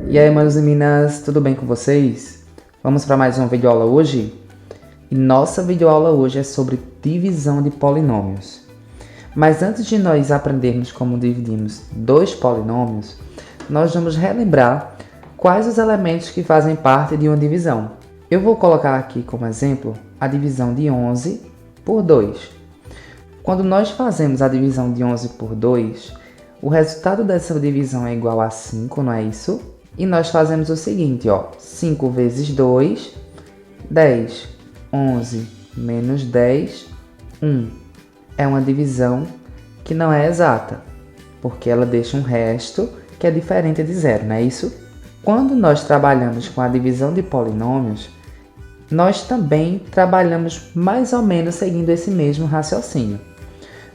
E aí, manos e minas, tudo bem com vocês? Vamos para mais uma videoaula hoje? E nossa videoaula hoje é sobre divisão de polinômios. Mas antes de nós aprendermos como dividimos dois polinômios, nós vamos relembrar quais os elementos que fazem parte de uma divisão. Eu vou colocar aqui como exemplo a divisão de 11 por 2. Quando nós fazemos a divisão de 11 por 2, o resultado dessa divisão é igual a 5, não é isso? E nós fazemos o seguinte, ó, 5 vezes 2, 10, 11 menos 10, 1. É uma divisão que não é exata, porque ela deixa um resto que é diferente de zero, não é isso? Quando nós trabalhamos com a divisão de polinômios, nós também trabalhamos mais ou menos seguindo esse mesmo raciocínio.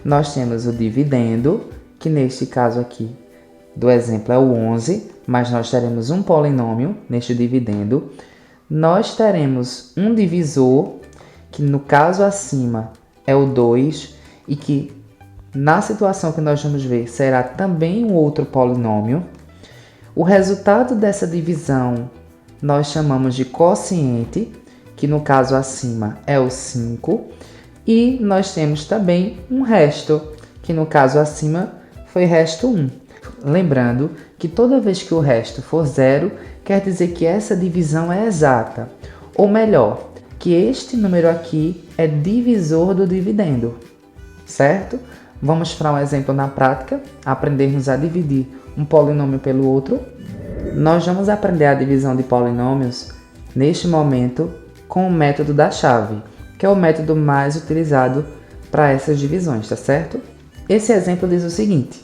Nós temos o dividendo, que neste caso aqui do exemplo é o 11, mas nós teremos um polinômio neste dividendo. Nós teremos um divisor, que no caso acima é o 2, e que na situação que nós vamos ver será também um outro polinômio. O resultado dessa divisão nós chamamos de quociente, que no caso acima é o 5, e nós temos também um resto, que no caso acima foi resto 1. Lembrando que toda vez que o resto for zero, quer dizer que essa divisão é exata. Ou melhor, que este número aqui é divisor do dividendo. Certo? Vamos para um exemplo na prática, aprendermos a dividir um polinômio pelo outro. Nós vamos aprender a divisão de polinômios, neste momento, com o método da chave, que é o método mais utilizado para essas divisões, tá certo? Esse exemplo diz o seguinte: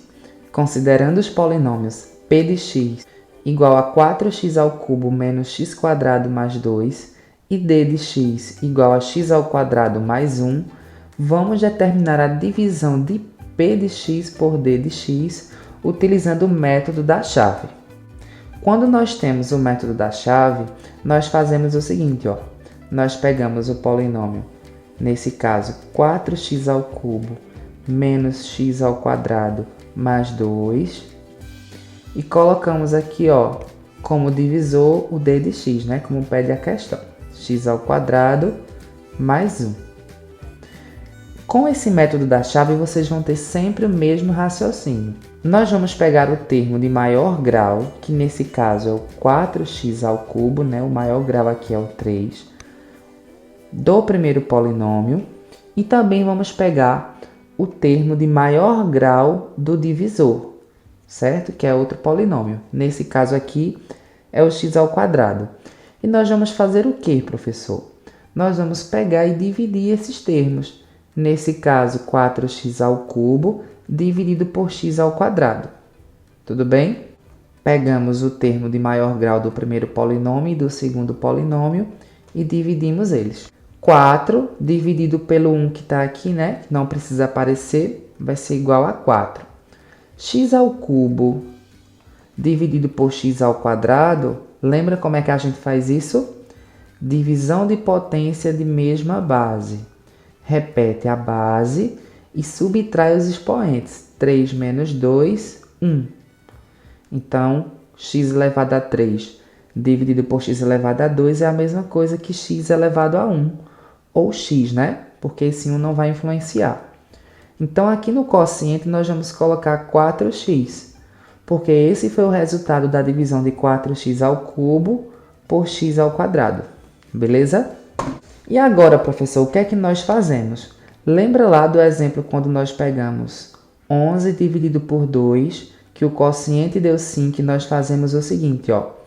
considerando os polinômios p de x igual a 4x ao cubo menos x quadrado mais 2 e d de x igual a x ao quadrado mais 1, vamos determinar a divisão de p de x por d de x utilizando o método da chave. Quando nós temos o método da chave, nós fazemos o seguinte, ó. Nós pegamos o polinômio, nesse caso 4x ao cubo menos x ao quadrado mais 2, e colocamos aqui, ó, como divisor o d de x, né? Como pede a questão, x ao quadrado mais 1. Com esse método da chave, vocês vão ter sempre o mesmo raciocínio. Nós vamos pegar o termo de maior grau, que nesse caso é o 4x ao cubo, né? O maior grau aqui é o 3, do primeiro polinômio, e também vamos pegar o termo de maior grau do divisor, certo? Que é outro polinômio. Nesse caso aqui é o x ao quadrado. E nós vamos fazer o que, professor? Nós vamos pegar e dividir esses termos. Nesse caso, 4x ao cubo dividido por x ao quadrado. Tudo bem? Pegamos o termo de maior grau do primeiro polinômio e do segundo polinômio e dividimos eles. 4 dividido pelo 1 que está aqui, né? Não precisa aparecer, vai ser igual a 4. X ao cubo dividido por x ao quadrado, lembra como é que a gente faz isso? Divisão de potência de mesma base. Repete a base e subtrai os expoentes. 3 menos 2, 1. Então, x elevado a 3 dividido por x elevado a 2 é a mesma coisa que x elevado a 1. Ou x, né? Porque esse 1 não vai influenciar. Então, aqui no quociente, nós vamos colocar 4x, porque esse foi o resultado da divisão de 4x ao cubo por x ao quadrado. Beleza? E agora, professor, o que é que nós fazemos? Lembra lá do exemplo quando nós pegamos 11 dividido por 2, que o quociente deu 5, e nós fazemos o seguinte, ó.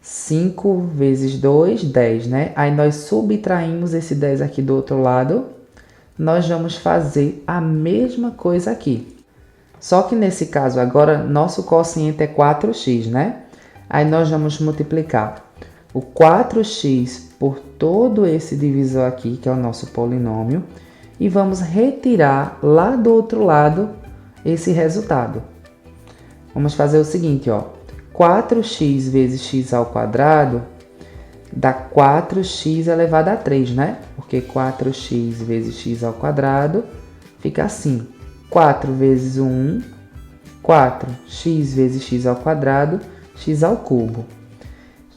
5 vezes 2, 10, né? Aí nós subtraímos esse 10 aqui do outro lado. Nós vamos fazer a mesma coisa aqui. Só que nesse caso agora, nosso quociente é 4x, né? Aí nós vamos multiplicar o 4x por todo esse divisor aqui, que é o nosso polinômio, e vamos retirar lá do outro lado esse resultado. Vamos fazer o seguinte, ó. 4x vezes x ao quadrado dá 4x elevado a 3, né? Porque 4x vezes x ao quadrado fica assim. 4 vezes 1, 4. X vezes x ao quadrado, x ao cubo.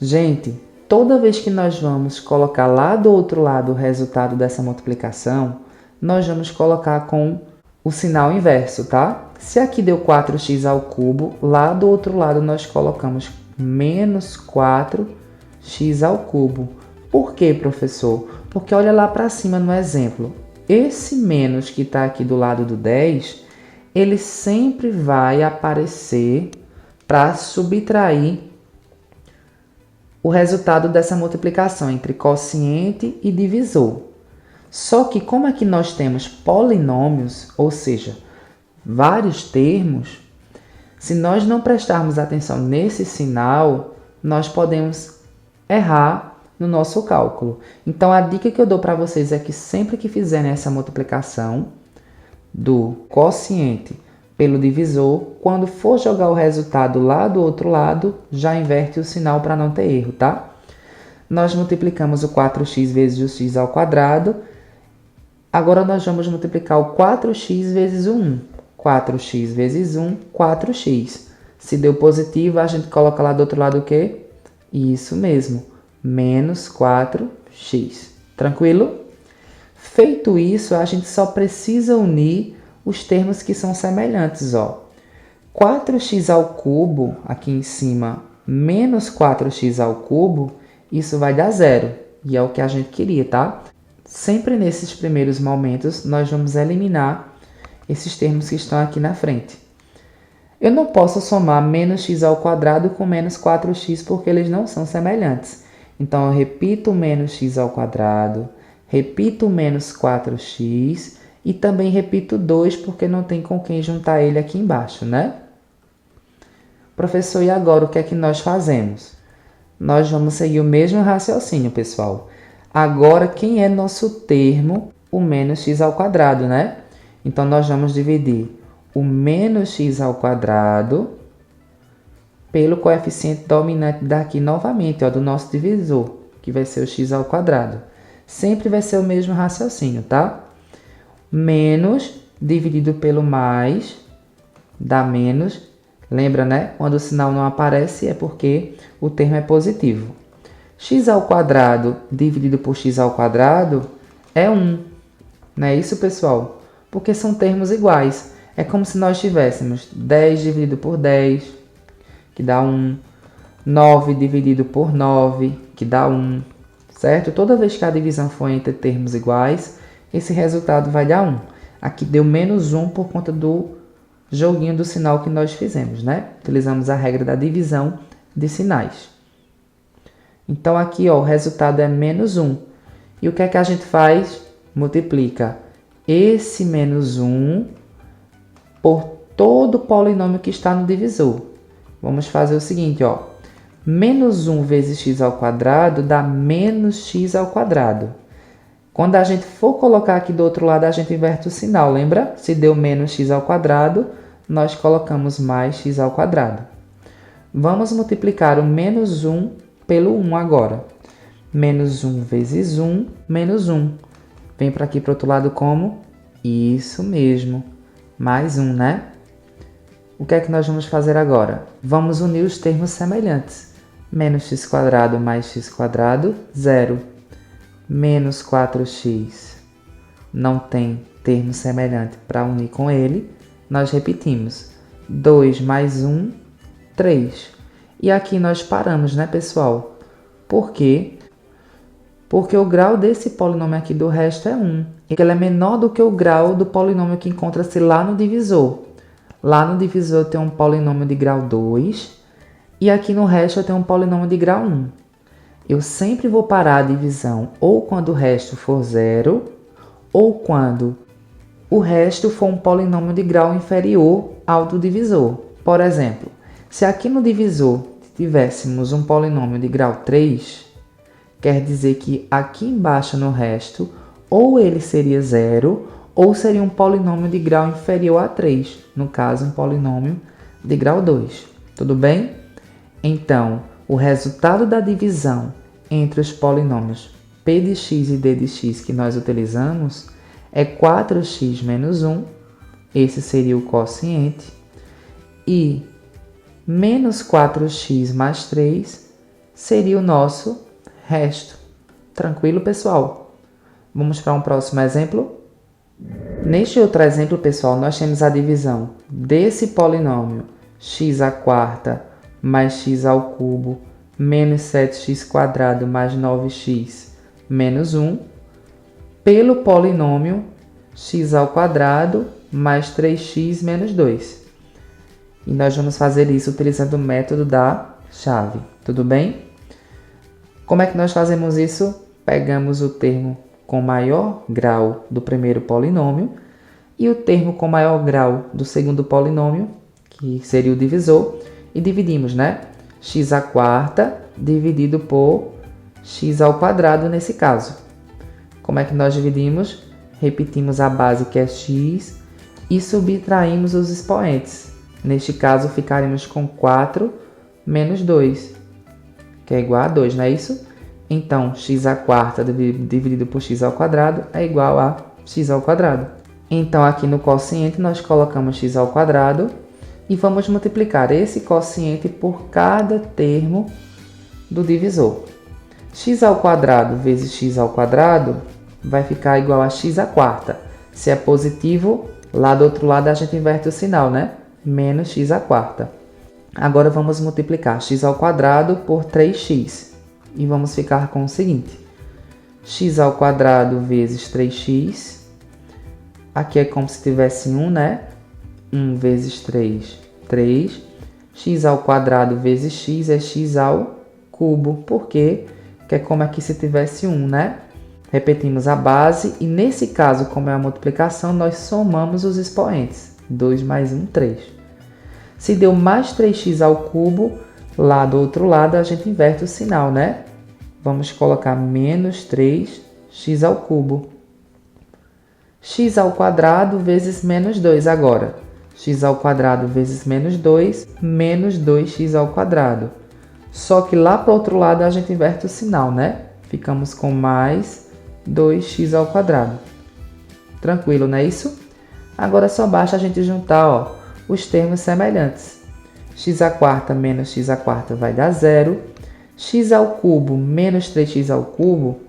Gente, toda vez que nós vamos colocar lá do outro lado o resultado dessa multiplicação, nós vamos colocar com o sinal inverso, tá? Se aqui deu 4x ao cubo, lá do outro lado nós colocamos menos 4x ao cubo. Por quê, professor? Porque olha lá para cima no exemplo. Esse menos que está aqui do lado do 10, ele sempre vai aparecer para subtrair o resultado dessa multiplicação entre quociente e divisor. Só que como aqui nós temos polinômios, ou seja, vários termos, se nós não prestarmos atenção nesse sinal, nós podemos errar no nosso cálculo. Então, a dica que eu dou para vocês é que sempre que fizerem essa multiplicação do quociente pelo divisor, quando for jogar o resultado lá do outro lado, já inverte o sinal para não ter erro, tá? Nós multiplicamos o 4x vezes o x ao quadrado. Agora nós vamos multiplicar o 4x vezes o 1. 4x vezes 1, 4x. Se deu positivo, a gente coloca lá do outro lado o quê? Isso mesmo, menos 4x. Tranquilo? Feito isso, a gente só precisa unir os termos que são semelhantes, ó. 4x ao cubo, aqui em cima, menos 4x ao cubo, isso vai dar zero. E é o que a gente queria, tá? Sempre nesses primeiros momentos, nós vamos eliminar esses termos que estão aqui na frente. Eu não posso somar menos x ao quadrado com menos 4x, porque eles não são semelhantes. Então, eu repito menos x ao quadrado, repito menos 4x e também repito 2, porque não tem com quem juntar ele aqui embaixo, né? Professor, e agora o que é que nós fazemos? Nós vamos seguir o mesmo raciocínio, pessoal. Agora, quem é nosso termo? O menos x ao quadrado, né? Então, nós vamos dividir o menos x ao quadrado pelo coeficiente dominante daqui novamente, ó, do nosso divisor, que vai ser o x ao quadrado. Sempre vai ser o mesmo raciocínio, tá? Menos dividido pelo mais dá menos. Lembra, né? Quando o sinal não aparece é porque o termo é positivo. X ao quadrado dividido por x ao quadrado é 1. Não é isso, pessoal? Porque são termos iguais. É como se nós tivéssemos 10 dividido por 10, que dá 1. 9 dividido por 9, que dá 1. Certo? Toda vez que a divisão for entre termos iguais, esse resultado vai dar 1. Aqui deu menos 1 por conta do joguinho do sinal que nós fizemos, né? Utilizamos a regra da divisão de sinais. Então, aqui, ó, o resultado é menos 1. E o que é que a gente faz? Multiplica esse menos 1 por todo o polinômio que está no divisor. Vamos fazer o seguinte, ó. Menos 1 vezes x ao quadrado dá menos x ao quadrado. Quando a gente for colocar aqui do outro lado, a gente inverte o sinal, lembra? Se deu menos x ao quadrado, nós colocamos mais x ao quadrado. Vamos multiplicar o menos 1 pelo 1 agora. Menos 1 vezes 1, menos 1. Vem para aqui para o outro lado como? Isso mesmo, mais 1, né? O que é que nós vamos fazer agora? Vamos unir os termos semelhantes. Menos x quadrado mais x quadrado, 0. Menos 4x não tem termo semelhante para unir com ele. Nós repetimos. 2 mais 1, 3. E aqui nós paramos, né, pessoal? Por quê? Porque o grau desse polinômio aqui do resto é 1. E ele é menor do que o grau do polinômio que encontra-se lá no divisor. Lá no divisor eu tenho um polinômio de grau 2. E aqui no resto eu tenho um polinômio de grau 1. Eu sempre vou parar a divisão ou quando o resto for 0, ou quando o resto for um polinômio de grau inferior ao do divisor. Por exemplo, se aqui no divisor tivéssemos um polinômio de grau 3, quer dizer que aqui embaixo no resto, ou ele seria 0, ou seria um polinômio de grau inferior a 3, no caso, um polinômio de grau 2. Tudo bem? Então, o resultado da divisão entre os polinômios p de x e d de x que nós utilizamos é 4x menos 1, esse seria o quociente, e Menos 4x mais 3 seria o nosso resto. Tranquilo, pessoal? Vamos para um próximo exemplo? Neste outro exemplo, pessoal, nós temos a divisão desse polinômio x à quarta mais x ao cubo menos 7x² mais 9x menos 1 pelo polinômio x² mais 3x menos 2. E nós vamos fazer isso utilizando o método da chave, tudo bem? Como é que nós fazemos isso? Pegamos o termo com maior grau do primeiro polinômio e o termo com maior grau do segundo polinômio, que seria o divisor, e dividimos, né? x² dividido por x² nesse caso. Como é que nós dividimos? Repetimos a base, que é x, e subtraímos os expoentes. Neste caso, ficaremos com 4 menos 2, que é igual a 2, não é isso? Então, x² dividido por x² é igual a x². Então, aqui no quociente, nós colocamos x² e vamos multiplicar esse quociente por cada termo do divisor. x² vezes x² vai ficar igual a x². Se é positivo, lá do outro lado a gente inverte o sinal, né? Menos x². Agora vamos multiplicar x² por 3x. E vamos ficar com o seguinte. x² vezes 3x. Aqui é como se tivesse 1, né? 1 vezes 3, 3. x² vezes x é x ao cubo. Por quê? Que é como aqui se tivesse 1, né? Repetimos a base e nesse caso, como é a multiplicação, nós somamos os expoentes. 2 mais 1, 3. Se deu mais 3x ao cubo, lá do outro lado a gente inverte o sinal, né? Vamos colocar menos 3x ao cubo. x² vezes menos 2 agora. x² vezes menos 2, menos 2x². Só que lá para o outro lado a gente inverte o sinal, né? Ficamos com mais 2x². Tranquilo, não é isso? Agora só basta a gente juntar, ó, os termos semelhantes. x² menos x² vai dar 0. X ao cubo menos 3x ao cubo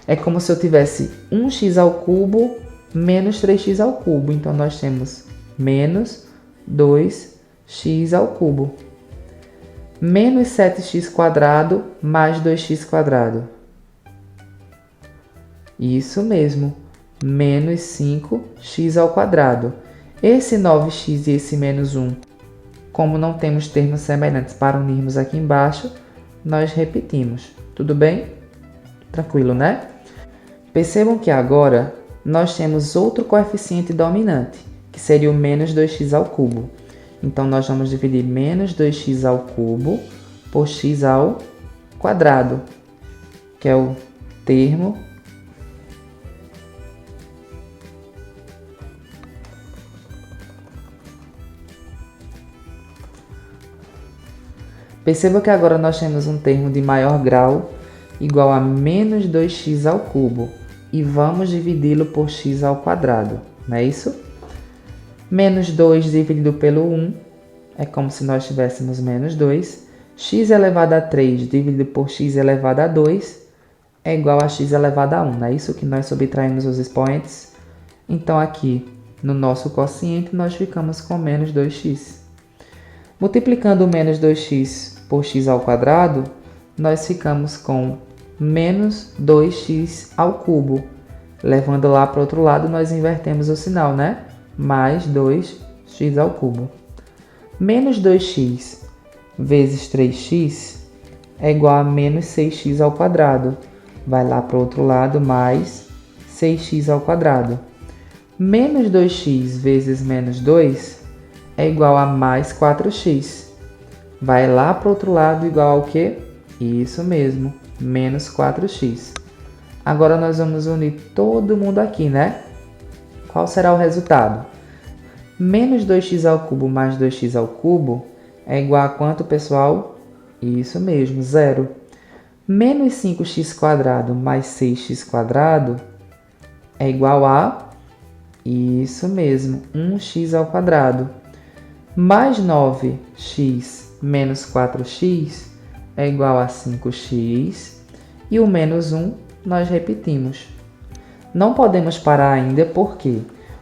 é como se eu tivesse 1x ao cubo menos 3x ao cubo. Então, nós temos menos 2x ao cubo. Menos 7x² mais 2x². Isso mesmo, menos 5x². Esse 9x e esse menos 1, como não temos termos semelhantes para unirmos aqui embaixo, nós repetimos. Tudo bem? Tranquilo, né? Percebam que agora nós temos outro coeficiente dominante, que seria o menos 2x ao cubo. Então, nós vamos dividir menos 2x ao cubo por x ao quadrado, que é o termo Perceba que agora nós temos um termo de maior grau igual a menos 2x ao cubo e vamos dividi-lo por x ao quadrado, não é isso? Menos 2 dividido pelo 1 é como se nós tivéssemos menos 2. X elevado a 3 dividido por x elevado a 2 é igual a x elevado a 1, não é isso que nós subtraímos os expoentes? Então aqui no nosso quociente nós ficamos com menos 2x. Multiplicando o menos 2x por x ao quadrado, nós ficamos com menos 2x ao cubo. Levando lá para o outro lado, nós invertemos o sinal, né? Mais 2x ao cubo. Menos 2x vezes 3x é igual a menos 6x ao quadrado. Vai lá para o outro lado, mais 6x ao quadrado. Menos 2x vezes menos 2 é igual a mais 4x. Vai lá para o outro lado igual ao quê? Isso mesmo, menos 4x. Agora nós vamos unir todo mundo aqui, né? Qual será o resultado? Menos 2x ao cubo mais 2x ao cubo é igual a quanto, pessoal? Isso mesmo, 0. Menos 5x² mais 6x² é igual a... Isso mesmo, 1x². Mais 9x menos 4x é igual a 5x, e o menos 1 nós repetimos. Não podemos parar ainda, por quê?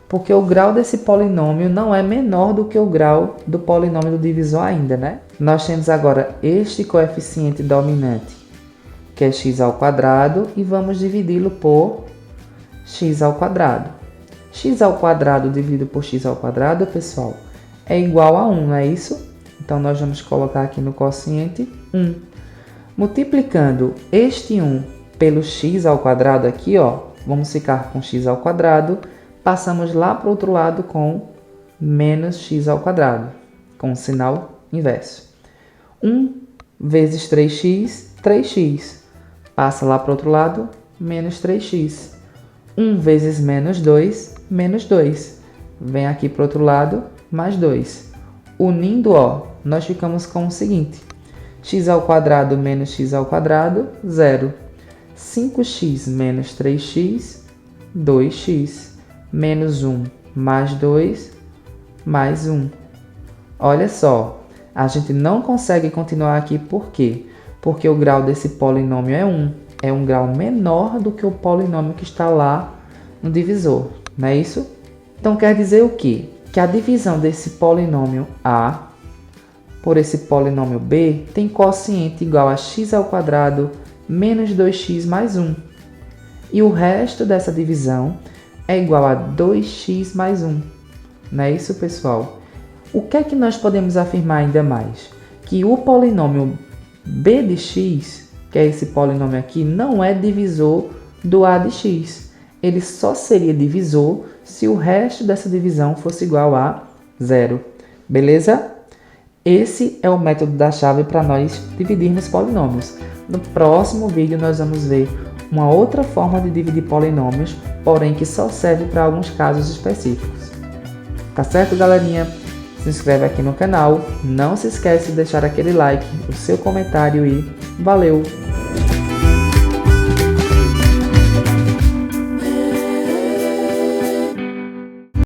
Porque o grau desse polinômio não é menor do que o grau do polinômio do divisor ainda, né? Nós temos agora este coeficiente dominante, que é x ao quadrado, e vamos dividi-lo por x ao quadrado. X ao quadrado dividido por x ao quadrado, pessoal, é igual a 1, não é isso? Então, nós vamos colocar aqui no quociente 1. Multiplicando este 1 pelo x ao quadrado aqui, ó, vamos ficar com x ao quadrado, passamos lá para o outro lado com menos x ao quadrado, com o sinal inverso. 1 vezes 3x, 3x. Passa lá para o outro lado, menos 3x. 1 vezes menos 2, menos 2. Vem aqui para o outro lado, mais 2. Unindo, ó, nós ficamos com o seguinte: x ao quadrado menos x ao quadrado, 0. 5x menos 3x, 2x. Menos 1 mais 2, mais 1. Olha só, a gente não consegue continuar aqui, por quê? Porque o grau desse polinômio é 1. É um grau menor do que o polinômio que está lá no divisor, não é isso? Então quer dizer o quê? Que a divisão desse polinômio A por esse polinômio B tem quociente igual a x ao quadrado menos 2x mais 1. E o resto dessa divisão é igual a 2x mais 1. Não é isso, pessoal? O que é que nós podemos afirmar ainda mais? Que o polinômio b de x, que é esse polinômio aqui, não é divisor do a de x. Ele só seria divisor se o resto dessa divisão fosse igual a 0. Beleza? Esse é o método da chave para nós dividirmos polinômios. No próximo vídeo nós vamos ver uma outra forma de dividir polinômios, porém que só serve para alguns casos específicos. Tá certo, galerinha? Se inscreve aqui no canal, não se esquece de deixar aquele like, o seu comentário e valeu!